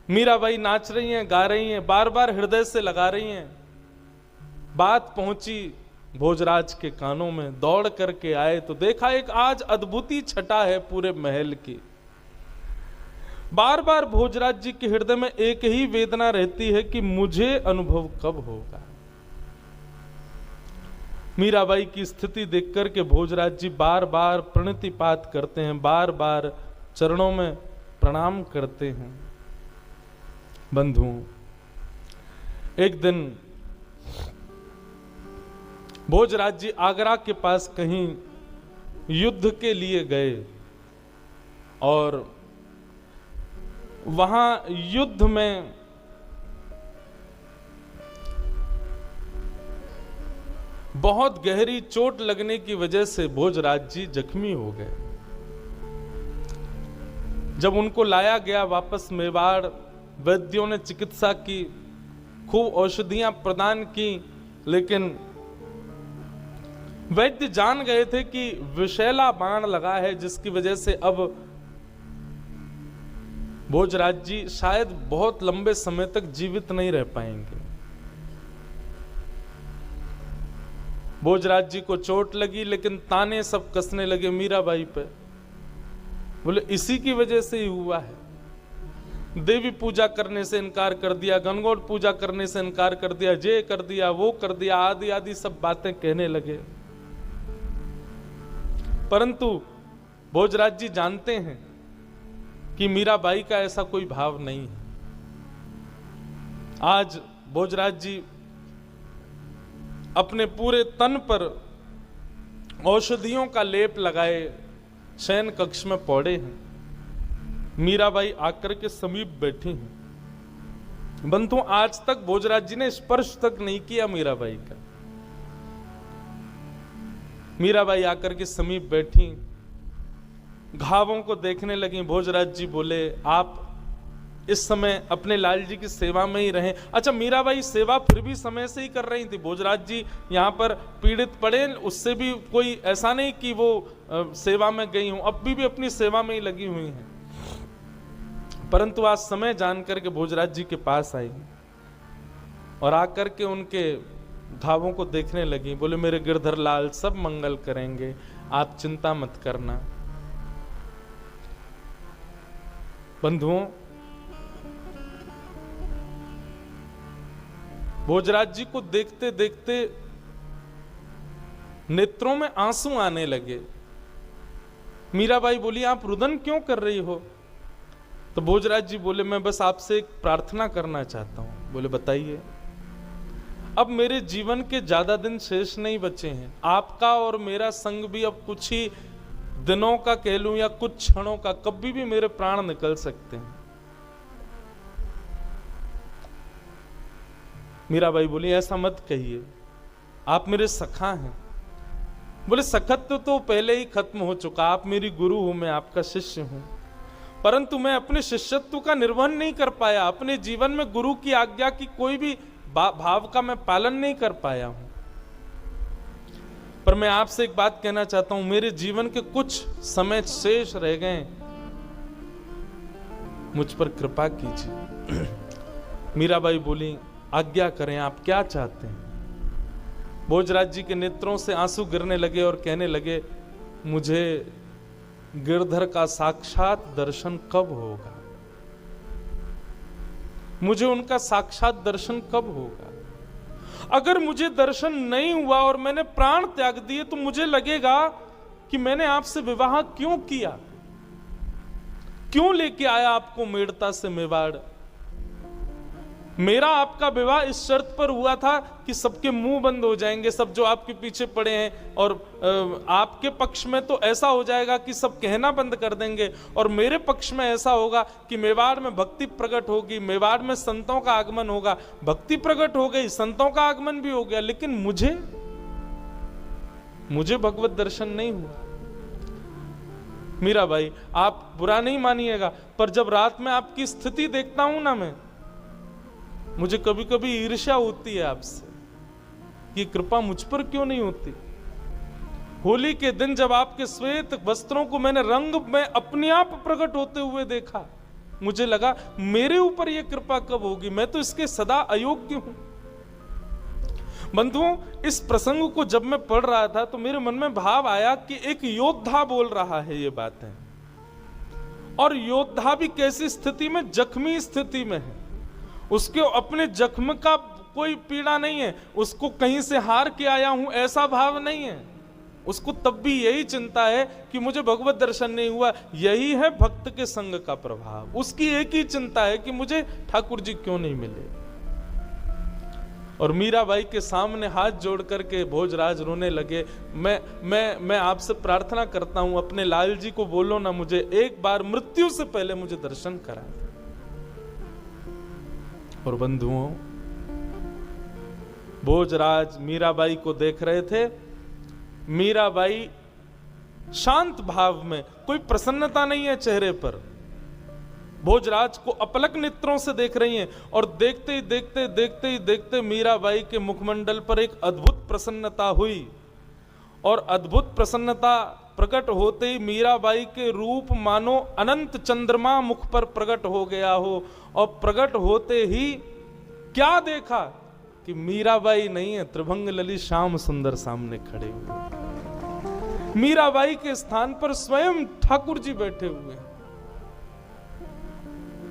मीराबाई नाच रही हैं, गा रही हैं, बार बार हृदय से लगा रही हैं। बात पहुंची भोजराज के कानों में, दौड़ करके आए तो देखा एक आज अद्भुती छटा है पूरे महल की। बार बार भोजराज जी के हृदय में एक ही वेदना रहती है कि मुझे अनुभव कब होगा। मीराबाई की स्थिति देख करके भोजराज जी बार बार प्रणतिपात करते हैं, बार बार चरणों में प्रणाम करते हैं। बंधुओं, एक दिन भोजराज जी आगरा के पास कहीं युद्ध के लिए गए और वहां युद्ध में बहुत गहरी चोट लगने की वजह से भोजराज जी जख्मी हो गए। जब उनको लाया गया वापस मेवाड़, वैद्यों ने चिकित्सा की, खूब औषधियां प्रदान की, लेकिन वैद्य जान गए थे कि विषैला बाण लगा है, जिसकी वजह से अब भोजराज जी शायद बहुत लंबे समय तक जीवित नहीं रह पाएंगे। भोजराज जी को चोट लगी, लेकिन ताने सब कसने लगे मीराबाई पे। बोले इसी की वजह से ही हुआ है। देवी पूजा करने से इनकार कर दिया, गणगौर पूजा करने से इनकार कर दिया, ये कर दिया, वो कर दिया, आदि आदि सब बातें कहने लगे। परंतु भोजराज जी जानते हैं कि मीराबाई का ऐसा कोई भाव नहीं है। आज भोजराज जी अपने पूरे तन पर औषधियों का लेप लगाए शयन कक्ष में पौड़े हैं। मीराबाई आकर के समीप बैठी हैं। बंधु, आज तक भोजराज जी ने स्पर्श तक नहीं किया मीराबाई का। मीराबाई आकर के समीप बैठी, घावों को देखने लगी। भोजराज जी बोले आप इस समय अपने लाल जी की सेवा में ही रहें। अच्छा, मीराबाई सेवा फिर भी समय से ही कर रही थी। भोजराज जी यहाँ पर पीड़ित पड़े, उससे भी कोई ऐसा नहीं कि वो सेवा में गई हूं, अब भी अपनी सेवा में ही लगी हुई हैं। परंतु आज समय जान करके भोजराज जी के पास आई और आकर के उनके घावों को देखने लगी। बोले मेरे गिरधर लाल सब मंगल करेंगे, आप चिंता मत करना। बंधुओं, भोजराज जी को देखते देखते नेत्रों में आंसू आने लगे। मीराबाई बोली आप रुदन क्यों कर रही हो? तो भोजराज जी बोले मैं बस आपसे एक प्रार्थना करना चाहता हूं। बोले बताइए। अब मेरे जीवन के ज्यादा दिन शेष नहीं बचे हैं। आपका और मेरा संग भी अब कुछ ही दिनों का कह लूं या कुछ क्षणों का, कभी भी मेरे प्राण निकल सकते हैं। मीराबाई बोली ऐसा मत कहिए, आप मेरे सखा हैं। बोले सखत्व तो पहले ही खत्म हो चुका, आप मेरी गुरु हो, मैं आपका शिष्य हूं, परंतु मैं अपने शिष्यत्व का निर्वहन नहीं कर पाया। अपने जीवन में गुरु की आज्ञा की कोई भी भाव का मैं पालन नहीं कर पाया हूं। पर मैं आपसे एक बात कहना चाहता हूं, मेरे जीवन के कुछ समय शेष रह गए, मुझ पर कृपा कीजिए। मीराबाई बोली आज्ञा करें, आप क्या चाहते हैं? भोजराज जी के नेत्रों से आंसू गिरने लगे और कहने लगे मुझे गिरधर का साक्षात दर्शन कब होगा? मुझे उनका साक्षात दर्शन कब होगा? अगर मुझे दर्शन नहीं हुआ और मैंने प्राण त्याग दिए तो मुझे लगेगा कि मैंने आपसे विवाह क्यों किया, क्यों लेके आया आपको मेड़ता से मेवाड़। मेरा आपका विवाह इस शर्त पर हुआ था कि सबके मुंह बंद हो जाएंगे, सब जो आपके पीछे पड़े हैं, और आपके पक्ष में तो ऐसा हो जाएगा कि सब कहना बंद कर देंगे, और मेरे पक्ष में ऐसा होगा कि मेवाड़ में भक्ति प्रकट होगी, मेवाड़ में संतों का आगमन होगा। भक्ति प्रकट हो गई, संतों का आगमन भी हो गया, लेकिन मुझे भगवत दर्शन नहीं हुआ। मीराबाई आप बुरा नहीं मानिएगा, पर जब रात में आपकी स्थिति देखता हूं ना, मैं मुझे कभी कभी ईर्ष्या होती है आपसे कि कृपा मुझ पर क्यों नहीं होती। होली के दिन जब आपके श्वेत वस्त्रों को मैंने रंग में अपने आप प्रकट होते हुए देखा, मुझे लगा मेरे ऊपर यह कृपा कब होगी, मैं तो इसके सदा अयोग्य हूं। बंधुओं, इस प्रसंग को जब मैं पढ़ रहा था तो मेरे मन में भाव आया कि एक योद्धा बोल रहा है ये बातें, और योद्धा भी कैसी स्थिति में, जख्मी स्थिति में है। उसके अपने जख्म का कोई पीड़ा नहीं है, उसको कहीं से हार के आया हूं ऐसा भाव नहीं है। उसको तब भी यही चिंता है कि मुझे भगवत दर्शन नहीं हुआ। यही है भक्त के संग का प्रभाव। उसकी एक ही चिंता है कि मुझे ठाकुर जी क्यों नहीं मिले। और मीराबाई के सामने हाथ जोड़ करके भोजराज रोने लगे। मैं आपसे प्रार्थना करता हूं, अपने लाल जी को बोलो ना, मुझे एक बार मृत्यु से पहले मुझे दर्शन करा दे। और बंधुओं, भोजराज मीराबाई को देख रहे थे। मीराबाई शांत भाव में, कोई प्रसन्नता नहीं है चेहरे पर, भोजराज को अपलक नेत्रों से देख रही हैं। और देखते ही देखते मीराबाई के मुखमंडल पर एक अद्भुत प्रसन्नता हुई। और अद्भुत प्रसन्नता प्रकट होते ही मीराबाई के रूप मानो अनंत चंद्रमा मुख पर प्रकट हो गया हो। और प्रकट होते ही क्या देखा कि मीराबाई नहीं है, त्रिभंग ललित श्याम सुंदर सामने खड़े हुए। मीराबाई के स्थान पर स्वयं ठाकुर जी बैठे हुए हैं।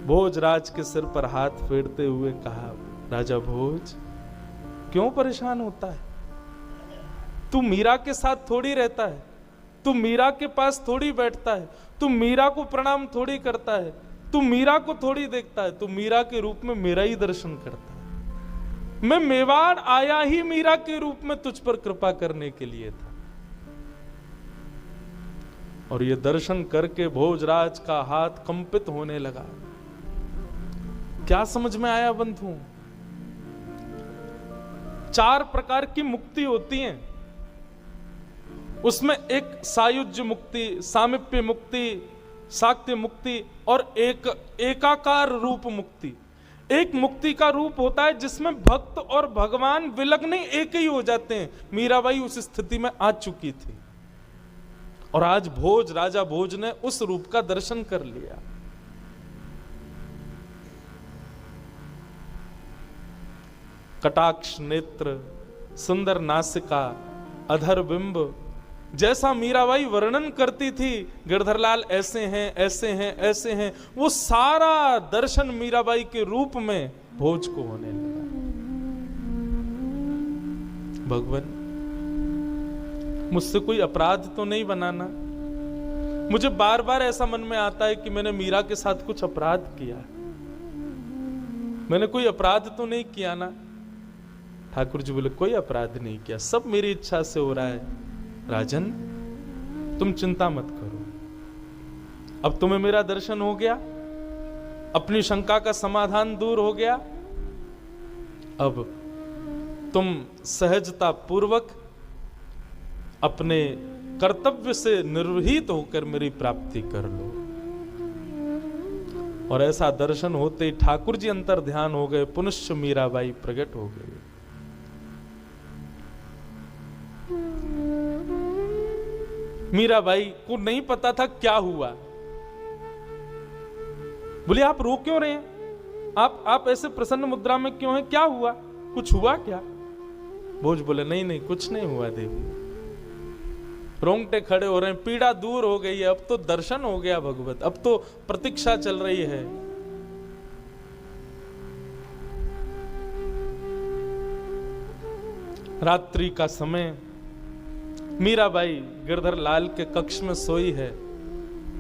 भोजराज के सिर पर हाथ फेरते हुए कहा, राजा भोज, क्यों परेशान होता है? तू मीरा के साथ थोड़ी रहता है, तू मीरा के पास थोड़ी बैठता है, तू मीरा को प्रणाम थोड़ी करता है, तू मीरा को थोड़ी देखता है, तू मीरा के रूप में मेरा ही दर्शन करता है। मैं मेवाड़ आया ही मीरा के रूप में तुझ पर कृपा करने के लिए था। और ये दर्शन करके भोजराज का हाथ कंपित होने लगा। क्या समझ में आया बंधुओं? 4 प्रकार की मुक्ति होती हैं। उसमें एक सायुज्य मुक्ति, सामिप्य मुक्ति, साक्त्य मुक्ति और एक एकाकार रूप मुक्ति। एक मुक्ति का रूप होता है जिसमें भक्त और भगवान विलग्न एक ही हो जाते हैं। मीराबाई उस स्थिति में आ चुकी थी और आज राजा भोज ने उस रूप का दर्शन कर लिया। कटाक्ष नेत्र, सुंदर नासिका, अधर बिंब, जैसा मीराबाई वर्णन करती थी, गिरधरलाल ऐसे हैं, ऐसे हैं, ऐसे हैं, वो सारा दर्शन मीराबाई के रूप में भोज को होने लगा। भगवान, मुझसे कोई अपराध तो नहीं बनाना। मुझे बार बार ऐसा मन में आता है कि मैंने मीरा के साथ कुछ अपराध किया। मैंने कोई अपराध तो नहीं किया ना? ठाकुर जी बोले, कोई अपराध नहीं किया, सब मेरी इच्छा से हो रहा है। राजन, तुम चिंता मत करो, अब तुम्हें मेरा दर्शन हो गया, अपनी शंका का समाधान दूर हो गया। अब तुम सहजता पूर्वक अपने कर्तव्य से निर्वहित होकर मेरी प्राप्ति कर लो। और ऐसा दर्शन होते ही ठाकुर जी अंतर ध्यान हो गए, पुनश्च मीराबाई प्रकट हो गई। मीराबाई को नहीं पता था क्या हुआ। बोले, आप रो क्यों रहे हैं? आप ऐसे प्रसन्न मुद्रा में क्यों हैं? क्या हुआ? कुछ हुआ क्या? भोज बोले, नहीं कुछ नहीं हुआ देवी। रोंगटे खड़े हो रहे हैं, पीड़ा दूर हो गई है, अब तो दर्शन हो गया भगवत, अब तो प्रतीक्षा चल रही है। रात्रि का समय, मीराबाई गिरधर लाल के कक्ष में सोई है।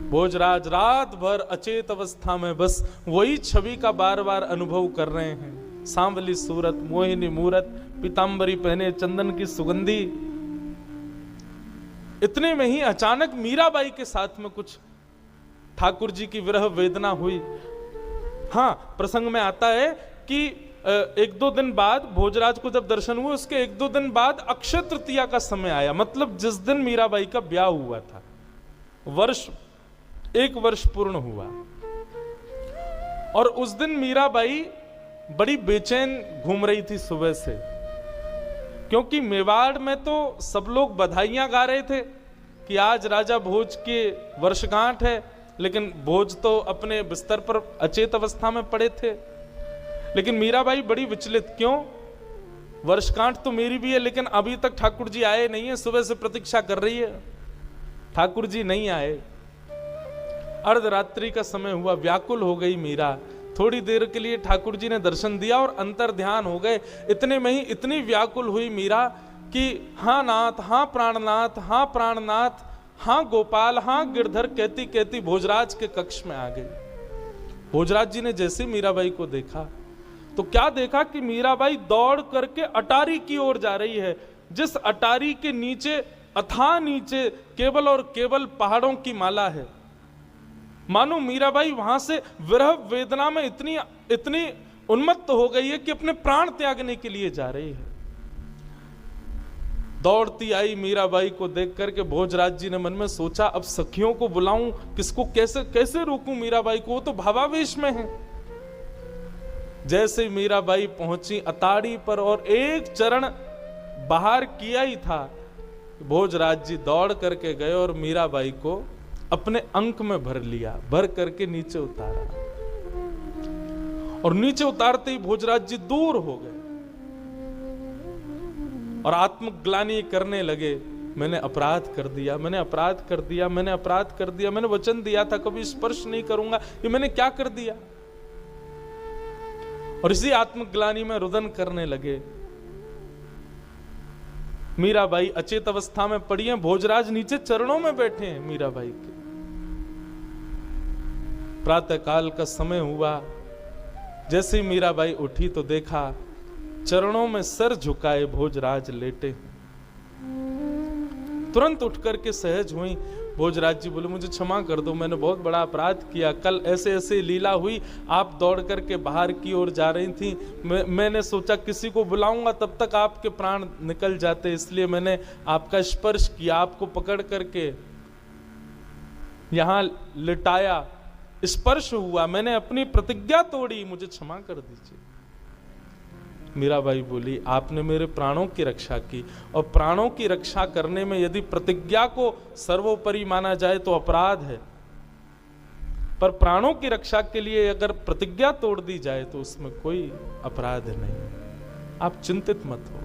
भोजराज रात भर अचेत अवस्था में बस वही छवि का बार बार अनुभव कर रहे हैं। सांवली सूरत, मोहिनी मूरत, पीतांबरी पहने, चंदन की सुगंधी। इतने में ही अचानक मीराबाई के साथ में कुछ ठाकुर जी की विरह वेदना हुई। हाँ, प्रसंग में आता है कि 1-2 दिन बाद भोजराज को जब दर्शन हुए, उसके 1-2 दिन बाद अक्षय तृतीया का समय आया। मतलब जिस दिन मीराबाई का ब्याह हुआ था, 1 वर्ष पूर्ण हुआ। और उस दिन मीराबाई बड़ी बेचैन घूम रही थी सुबह से। क्योंकि मेवाड़ में तो सब लोग बधाइयां गा रहे थे कि आज राजा भोज के वर्षगांठ है, लेकिन भोज तो अपने बिस्तर पर अचेत अवस्था में पड़े थे। लेकिन मीराबाई बड़ी विचलित, क्यों? वर्षगांठ तो मेरी भी है, लेकिन अभी तक ठाकुर जी आए नहीं है। सुबह से प्रतीक्षा कर रही है, ठाकुर जी नहीं आए। अर्धरात्रि का समय हुआ, व्याकुल हो गई मीरा। थोड़ी देर के लिए ठाकुर जी ने दर्शन दिया और अंतर ध्यान हो गए। इतने में ही इतनी व्याकुल हुई मीरा कि हाँ नाथ, हाँ प्राणनाथ, हाँ प्राणनाथ, हाँ गोपाल, हाँ गिरधर कहती कहती भोजराज के कक्ष में आ गई। भोजराज जी ने जैसे मीराबाई को देखा तो क्या देखा कि मीराबाई दौड़ करके अटारी की ओर जा रही है, जिस अटारी के नीचे, अथाह नीचे, केवल और केवल पहाड़ों की माला है। मानो मीराबाई वहां से विरह वेदना में इतनी उन्मत्त हो गई है कि अपने प्राण त्यागने के लिए जा रही है। दौड़ती आई मीराबाई को देख करके भोजराज जी ने मन में सोचा, अब सखियों को बुलाऊं, किसको कैसे कैसे रोकूं मीराबाई को, वो तो भावावेश में है। जैसे मीराबाई पहुंची अताड़ी पर और एक चरण बाहर किया ही था, भोजराज जी दौड़ करके गए और मीराबाई को अपने अंक में भर लिया, भर करके नीचे उतारा। और नीचे उतारते ही भोजराज जी दूर हो गए और आत्मग्लानि करने लगे, मैंने अपराध कर दिया, मैंने अपराध कर दिया, मैंने अपराध कर दिया, मैंने वचन दिया था कभी स्पर्श नहीं करूंगा, ये मैंने क्या कर दिया। और इसी आत्मग्लानि में रुदन करने लगे। मीराबाई अचेत अवस्था में पड़ी हैं, भोजराज नीचे चरणों में बैठे हैं मीराबाई के। प्रातः काल का समय हुआ, जैसे ही मीराबाई उठी तो देखा चरणों में सर झुकाए भोजराज लेटे। तुरंत उठ करके सहज हुई। भोजराज जी बोले, मुझे क्षमा कर दो, मैंने बहुत बड़ा अपराध किया। कल ऐसे ऐसे लीला हुई, आप दौड़ करके बाहर की ओर जा रही थी, मैंने सोचा किसी को बुलाऊंगा तब तक आपके प्राण निकल जाते, इसलिए मैंने आपका स्पर्श किया, आपको पकड़ करके यहां लिटाया, स्पर्श हुआ, मैंने अपनी प्रतिज्ञा तोड़ी, मुझे क्षमा कर दीजिए। मीराबाई बोली, आपने मेरे प्राणों की रक्षा की, और प्राणों की रक्षा करने में यदि प्रतिज्ञा को सर्वोपरि माना जाए तो अपराध है, पर प्राणों की रक्षा के लिए अगर प्रतिज्ञा तोड़ दी जाए तो उसमें कोई अपराध नहीं। आप चिंतित मत हो।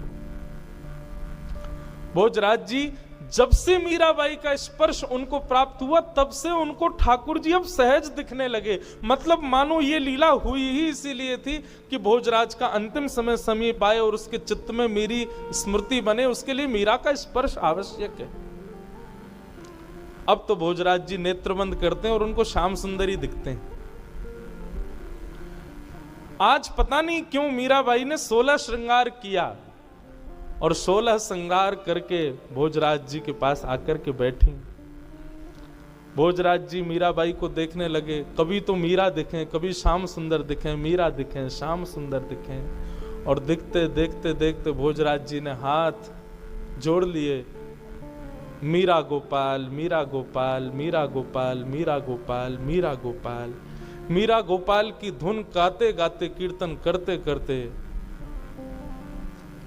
भोजराज जी जब से मीराबाई का स्पर्श उनको प्राप्त हुआ तब से उनको ठाकुर जी अब सहज दिखने लगे। मतलब मानो ये लीला हुई ही इसीलिए थी कि भोजराज का अंतिम समय समीप आए और उसके चित्त में मेरी स्मृति बने, उसके लिए मीरा का स्पर्श आवश्यक है। अब तो भोजराज जी नेत्र बंद करते हैं और उनको श्याम सुंदरी दिखते हैं। आज पता नहीं क्यों मीराबाई ने 16 श्रृंगार किया और 16 श्रृंगार करके भोजराज जी के पास आकर के बैठी। भोजराज जी मीराबाई को देखने लगे, कभी तो मीरा दिखें, कभी श्याम सुंदर दिखें, मीरा दिखें, श्याम सुंदर दिखें। और दिखते देखते देखते भोजराज जी ने हाथ जोड़ लिए, मीरा गोपाल, मीरा गोपाल, मीरा गोपाल, मीरा गोपाल, मीरा गोपाल। मीरा गोपाल की धुन गाते गाते, कीर्तन करते करते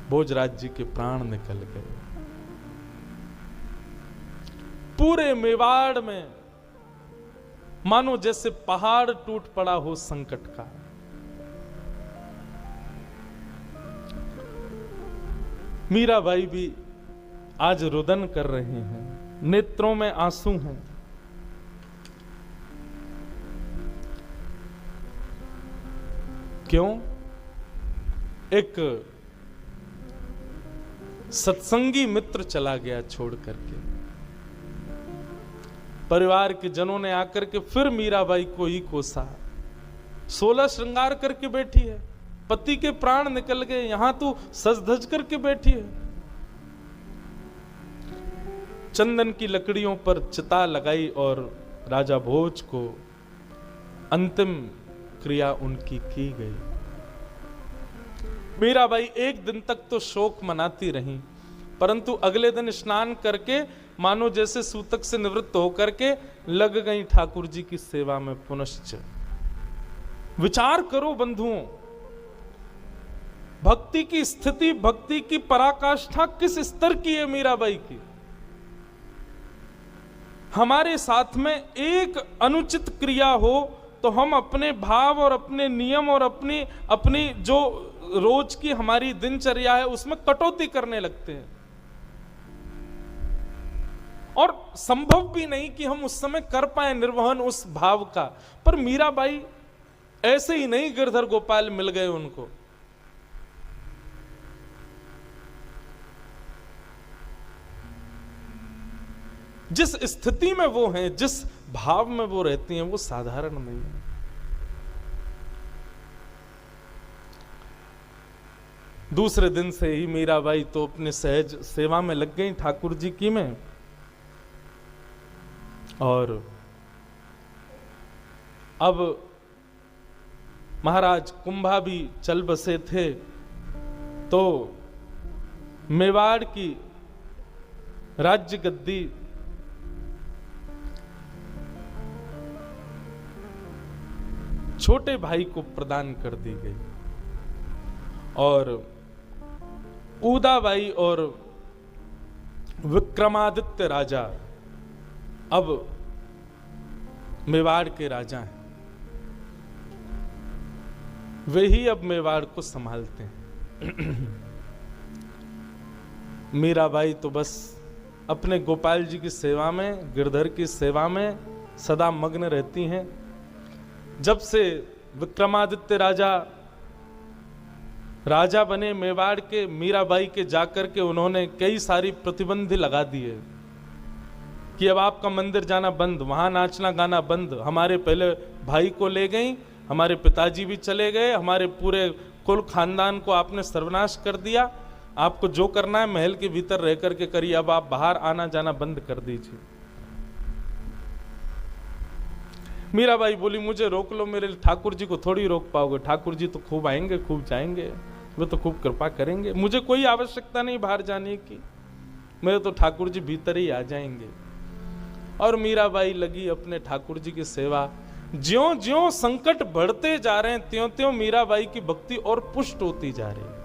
भोजराज जी के प्राण निकल गए। पूरे मेवाड़ में मानो जैसे पहाड़ टूट पड़ा हो संकट का। मीराबाई भी आज रुदन कर रहे हैं, नेत्रों में आंसू हैं। क्यों? एक सत्संगी मित्र चला गया छोड़ करके। परिवार के जनों ने आकर के फिर मीराबाई को ही कोसा। 16 श्रृंगार करके बैठी है, पति के प्राण निकल गए, यहां तो सज धज करके बैठी है। चंदन की लकड़ियों पर चिता लगाई और राजा भोज को अंतिम क्रिया उनकी की गई। मीराबाई एक दिन तक तो शोक मनाती रही, परंतु अगले दिन स्नान करके मानो जैसे सूतक से निवृत्त होकर के लग गई ठाकुर जी की सेवा में पुनश्च। विचार करो बंधुओं, भक्ति की स्थिति, भक्ति की पराकाष्ठा किस स्तर की है मीराबाई की। हमारे साथ में एक अनुचित क्रिया हो तो हम अपने भाव और अपने नियम और अपनी जो रोज की हमारी दिनचर्या है उसमें कटौती करने लगते हैं, और संभव भी नहीं कि हम उस समय कर पाए निर्वहन उस भाव का। पर मीराबाई ऐसे ही नहीं गिरधर गोपाल मिल गए उनको। जिस स्थिति में वो हैं, जिस भाव में वो रहती हैं, वो साधारण नहीं है। दूसरे दिन से ही मीराबाई तो अपने सहज सेवा में लग गई ठाकुर जी की में, और अब महाराज कुंभा भी चल बसे थे, तो मेवाड़ की राज्य गद्दी छोटे भाई को प्रदान कर दी गई, और उदाबाई और विक्रमादित्य राजा अब मेवाड़ के राजा हैं। वे ही अब मेवाड़ को संभालते हैं। मीराबाई तो बस अपने गोपाल जी की सेवा में, गिरधर की सेवा में सदा मग्न रहती हैं। जब से विक्रमादित्य राजा बने मेवाड़ के, मीराबाई के जाकर के उन्होंने कई सारी प्रतिबंध लगा दिए कि अब आपका मंदिर जाना बंद, वहां नाचना गाना बंद। हमारे पहले भाई को ले गई, हमारे पिताजी भी चले गए, हमारे पूरे कुल खानदान को आपने सर्वनाश कर दिया। आपको जो करना है महल के भीतर रह करके करिए, अब आप बाहर आना जाना बंद कर दीजिए। मीराबाई बोली, मुझे रोक लो, मेरे ठाकुर जी को थोड़ी रोक पाओगे। ठाकुर जी तो खूब आएंगे, खूब जाएंगे, वे तो खूब कृपा करेंगे, मुझे कोई आवश्यकता नहीं बाहर जाने की, मेरे तो ठाकुर जी भीतर ही आ जाएंगे। और मीराबाई लगी अपने ठाकुर जी की सेवा। ज्यों ज्यों संकट बढ़ते जा रहे हैं, त्यों त्यों मीराबाई की भक्ति और पुष्ट होती जा रही है।